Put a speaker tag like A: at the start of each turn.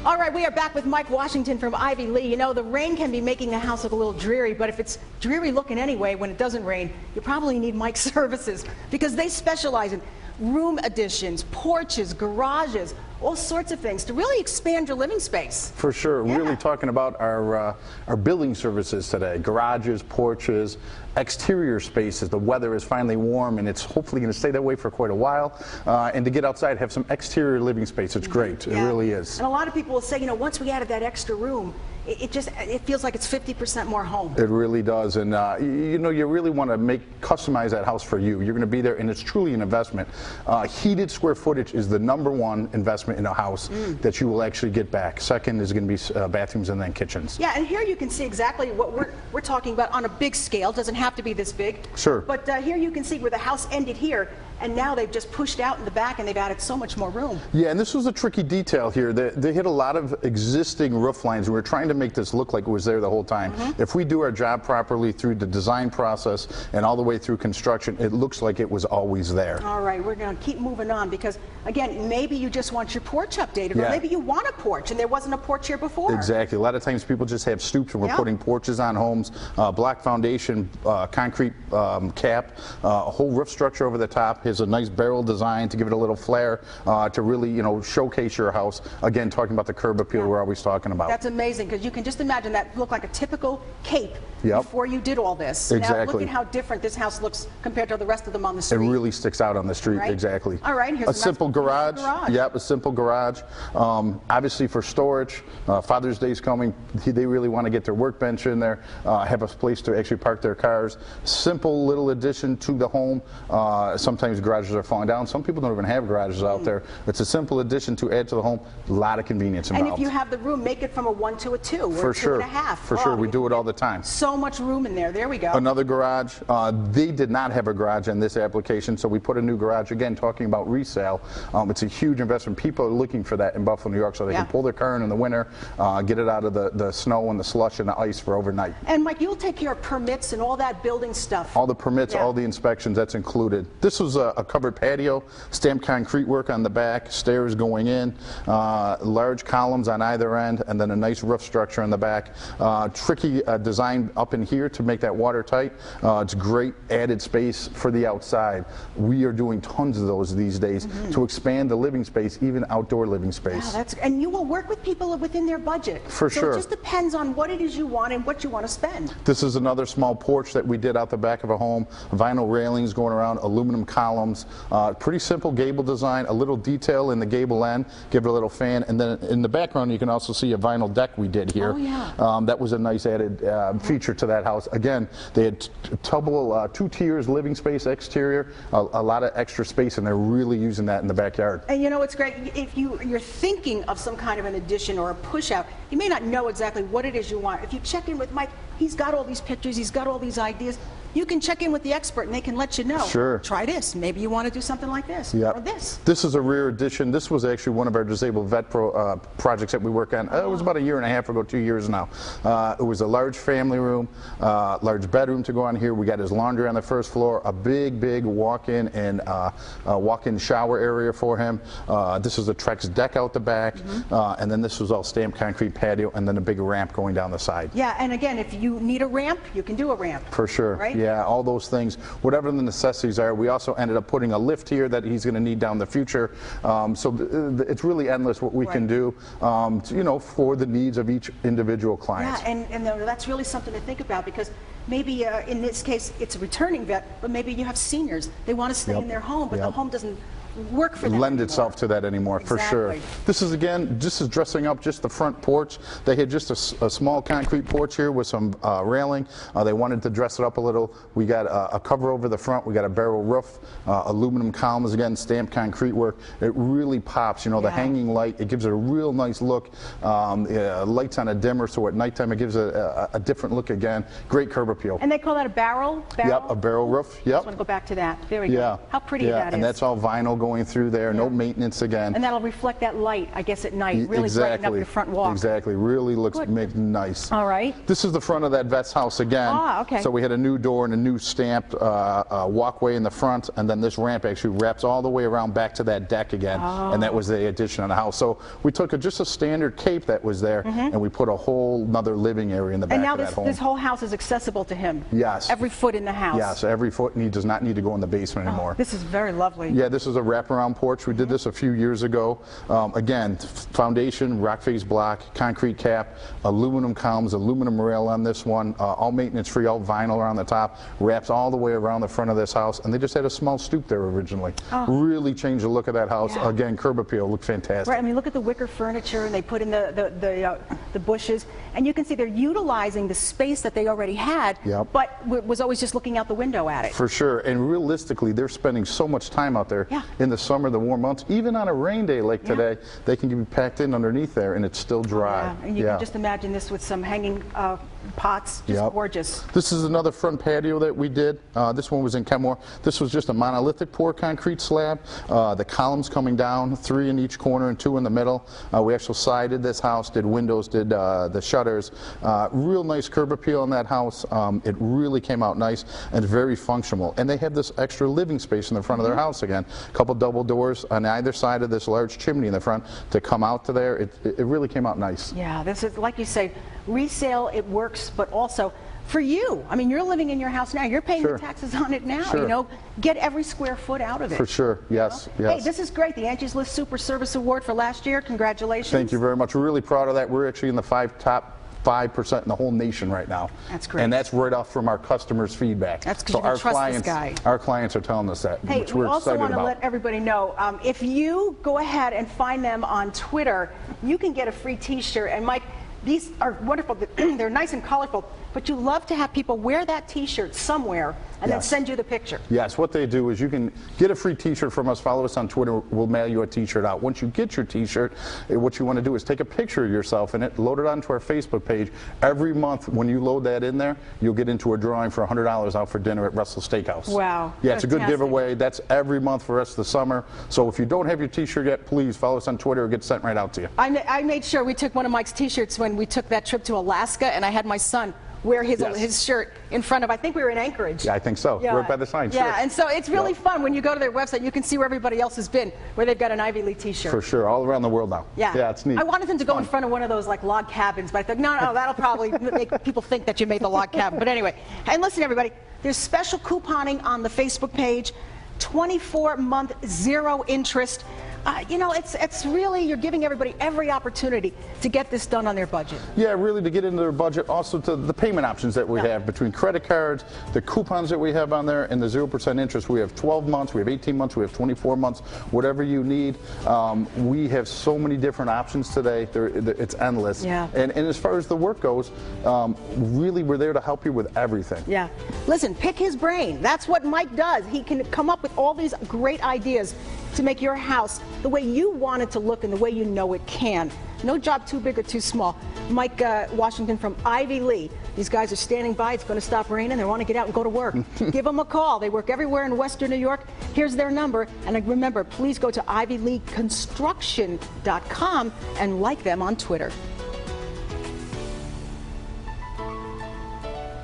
A: All right, we are back with Mike Washington from Ivy Lee. You know, the rain can be making the house look a little dreary, but if it's dreary looking anyway when it doesn't rain, you probably need Mike's services because they specialize in room additions, porches, garages, all sorts of things to really expand your living space.
B: For sure.
A: Yeah.
B: We're really talking about our building services today. Garages, porches, exterior spaces. The weather is finally warm and it's hopefully going to stay that way for quite a while. And to get outside, have some exterior living space. It's great.
A: Yeah.
B: It really is.
A: And a lot of people will say, you know, once we added that extra room, it feels like it's 50% more home.
B: It really does, and you know, you really want to customize that house for you. You're going to be there, and it's truly an investment. Heated square footage is the #1 investment in a house that you will actually get back. Second is going to be bathrooms and then kitchens.
A: Yeah, and here you can see exactly what we're talking about on a big scale. It doesn't have to be this big.
B: Sure.
A: But here you can see where the house ended here, and now they've just pushed out in the back and they've added so much more room.
B: Yeah, and this was a tricky detail here. They hit a lot of existing roof lines, and we're trying to make this look like it was there the whole time. If we do our job properly through the design process and all the way through construction, it looks like it was always there.
A: All right, we're going to keep moving on because, again, maybe you just want your porch updated, or maybe you want a porch and there wasn't a porch here before.
B: Exactly. A lot of times people just have stoops, and we're putting porches on homes, block foundation, concrete cap, a whole roof structure over the top. Here's a nice barrel design to give it a little flair, to really, you know, showcase your house. Again, talking about the curb appeal we're always talking about.
A: That's amazing because you can just imagine that looked like a typical cape before you did all this.
B: Exactly.
A: Now look at how different this house looks compared to the rest of them on the street.
B: It really sticks out on the street.
A: Right?
B: Exactly.
A: All right, here's
B: a simple garage. Yep, a simple garage. Obviously for storage. Father's Day's coming. They really want to get their workbench in there, have a place to actually park their cars. Simple little addition to the home. Sometimes garages are falling down. Some people don't even have garages out there. It's a simple addition to add to the home. A lot of convenience involved.
A: And if you have the room, make it from a 1 to a 2 or
B: for
A: 2.5.
B: For sure, we do it all the time.
A: So much room in there. There we go.
B: Another garage. They did not have a garage in this application, so we put a new garage. Again, talking about resale, it's a huge investment. People are looking for that in Buffalo, New York, so they can pull their car in the winter, get it out of the snow and the slush and the ice for overnight.
A: And Mike, you'll take care of permits and all that building stuff.
B: All the permits, all the inspections, that's included. This was a covered patio, stamped concrete work on the back, stairs going in, large columns on either end, and then a nice roof structure in the back. Tricky design up in here to make that watertight. It's great added space for the outside. We are doing tons of those these days to expand the living space, even outdoor living space.
A: Yeah, and you will work with people within their budget.
B: For sure.
A: So it just depends on what it is you want and what you want to spend.
B: This is another small porch that we did out the back of a home. Vinyl railings going around, aluminum columns. Pretty simple gable design, a little detail in the gable end, give it a little fan, and then in the background you can also see a vinyl deck we did here.
A: Oh, yeah.
B: That was a nice added feature to that house. Again, they had two tiers, living space, exterior, a lot of extra space, and they're really using that in the backyard.
A: And you know, it's great. If you're thinking of some kind of an addition or a push out, you may not know exactly what it is you want. If you check in with Mike, he's got all these pictures, he's got all these ideas. You can check in with the expert and they can let you know.
B: Sure.
A: Try this. Maybe you want to do something like this or this.
B: This is a rear addition. This was actually one of our disabled vet projects that we work on. It was about 1.5 years ago, 2 years now. It was a large family room, large bedroom to go on here. We got his laundry on the first floor, a big walk-in and walk-in shower area for him. This is a Trex deck out the back, and then this was all stamped concrete patio, and then a big ramp going down the side.
A: Yeah, and again, if you need a ramp, you can do a ramp.
B: For sure.
A: Right?
B: Yeah, all those things, whatever the necessities are. We also ended up putting a lift here that he's going to need down the future. So it's really endless what we can do, you know, for the needs of each individual client.
A: Yeah, and that's really something to think about because maybe in this case it's a returning vet, but maybe you have seniors. They want to stay in their home, but the home doesn't work for them
B: lend itself to that anymore. For sure. This is, again, just as dressing up just the front porch. They had just a small concrete porch here with some railing. They wanted to dress it up a little. We got a cover over the front. We got a barrel roof, aluminum columns, again, stamped concrete work. It really pops, you know, the hanging light. It gives it a real nice look. Lights on a dimmer, so at nighttime it gives a different look again. Great curb appeal.
A: And they call that a barrel?
B: Yep, a barrel roof. Yep.
A: I just want to go back to that. There we go. How pretty that is.
B: And that's all vinyl going through there, no maintenance again.
A: And that'll reflect that light, I guess, at night, really brighten up your front walk.
B: Exactly, really looks nice.
A: All right.
B: This is the front of that vet's house again.
A: Ah, okay.
B: So we had a new door and a new stamped walkway in the front, and then this ramp actually wraps all the way around back to that deck again, and that was the addition on the house. So we took just a standard cape that was there, and we put a whole another living area in the back of that home.
A: And now this whole house is accessible to him?
B: Yes.
A: Every foot in the house?
B: Yes, every foot, and he does not need to go in the basement anymore.
A: This is very lovely.
B: Yeah, this is a wraparound porch. We did this a few years ago. Again, foundation, rock face block, concrete cap, aluminum columns, aluminum rail on this one, all maintenance free, all vinyl around the top, wraps all the way around the front of this house, and they just had a small stoop there originally. Really changed the look of that house.
A: Yeah.
B: Again, curb appeal, looked fantastic.
A: Right, I mean, look at the wicker furniture, and they put in the bushes, and you can see they're utilizing the space that they already had, but was always just looking out the window at it.
B: For sure, and realistically, they're spending so much time out there in the summer, the warm months, even on a rain day like today, they can be packed in underneath there and it's still dry.
A: And you can just imagine this with some hanging pots, just gorgeous.
B: This is another front patio that we did. This one was in Kenmore. This was just a monolithic pour concrete slab. The columns coming down, 3 in each corner and 2 in the middle. We actually sided this house, did windows, did the shutters. Real nice curb appeal in that house. It really came out nice and very functional. And they have this extra living space in the front of their house again. A couple double doors on either side of this large chimney in the front to come out to there. It really came out nice.
A: Yeah, this is, like you say, resale, it works, but also for you. I mean, you're living in your house now. You're paying the taxes on it now. You know, get every square foot out of it.
B: For sure. Yes.
A: Hey, this is great. The Angie's List Super Service Award for last year. Congratulations.
B: Thank you very much. We're really proud of that. We're actually in the top 5% in the whole nation right now.
A: That's great.
B: And that's right off from our customers' feedback.
A: That's because you trust this guy.
B: Our clients are telling us that,
A: hey,
B: which we're
A: we also
B: excited
A: want to
B: about.
A: let everybody know, if you go ahead and find them on Twitter, you can get a free t-shirt. And Mike, these are wonderful. They're nice and colorful, but you love to have people wear that t-shirt somewhere and then send you the picture.
B: Yes, what they do is you can get a free t-shirt from us, follow us on Twitter, we'll mail you a t-shirt out. Once you get your t-shirt, what you want to do is take a picture of yourself in it, load it onto our Facebook page. Every month when you load that in there, you'll get into a drawing for $100 out for dinner at Russell's Steakhouse.
A: Wow.
B: Yeah, it's a good giveaway. That's every month for the rest of the summer. So if you don't have your t-shirt yet, please follow us on Twitter or get sent right out to you.
A: I made sure we took one of Mike's t-shirts when we took that trip to Alaska, and I had my son wear his shirt in front of, I think we were in Anchorage.
B: Yeah, I think so. Yeah. Right by the sign.
A: Yeah, and so it's really fun when you go to their website. You can see where everybody else has been, where they've got an Ivy League t-shirt.
B: For sure, all around the world now.
A: Yeah,
B: yeah, it's neat.
A: I wanted them to go in front of one of those like log cabins, but I thought, no, that'll probably make people think that you made the log cabin. But anyway, and listen, everybody, there's special couponing on the Facebook page, 24-month, 0 interest. You know, it's really, you're giving everybody every opportunity to get this done on their budget.
B: Yeah, really to get into their budget. Also to the payment options that we have between credit cards, the coupons that we have on there, and the 0% interest. We have 12 months, we have 18 months, we have 24 months, whatever you need. We have so many different options today. It's endless.
A: Yeah.
B: And as far as the work goes, really we're there to help you with everything.
A: Yeah. Listen, pick his brain. That's what Mike does. He can come up with all these great ideas to make your house the way you want it to look and the way you know it can. No job too big or too small. Mike Washington from Ivy Lee. These guys are standing by. It's going to stop raining. They want to get out and go to work. Give them a call. They work everywhere in Western New York. Here's their number. And remember, please go to ivyleeconstruction.com and like them on Twitter.